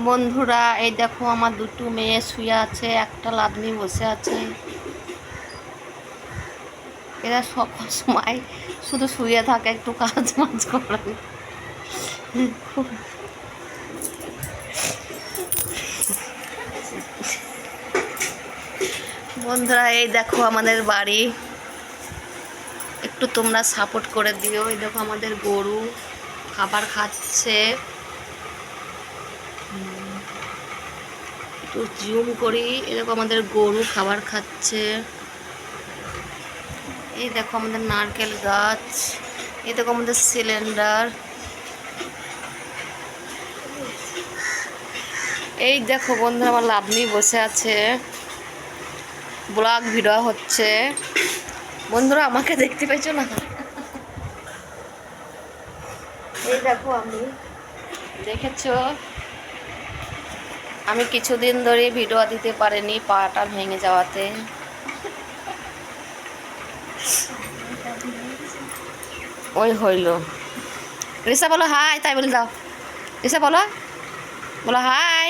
বন্ধুরা এই দেখো আমার দুটো মেয়ে শুয়ে আছে, একটা লাদমি বসে আছে। এরা সব সময় শুধু শুয়ে থাকে, একটু কাজ মাজ করে। বন্ধুরা এই দেখো আমাদের বাড়ি, একটু তোমরা সাপোর্ট করে দিও। এই দেখো আমাদের গরু খাবার খাচ্ছে, একটু জুম করি। এই দেখো আমাদের গরু খাবার খাচ্ছে। এই দেখো আমাদের নারকেল গাছ, এই দেখো আমাদের সিলিন্ডার। এই দেখো বন্ধুরা আমার লাদমি বসে আছে, ব্লগ ভিডিও হচ্ছে। বন্ধুরা আমাকে দেখতে পেয়েছো না? এই দেখো আমি, দেখেছো আমি কিছুদিন ধরে ভিডিও দিতে পারিনি, পাটা ভেঙে যাওয়াতে। ওই হইল। রিসা বলো হাই, তাই বলে দাও। রিসা বলো, বলো হাই।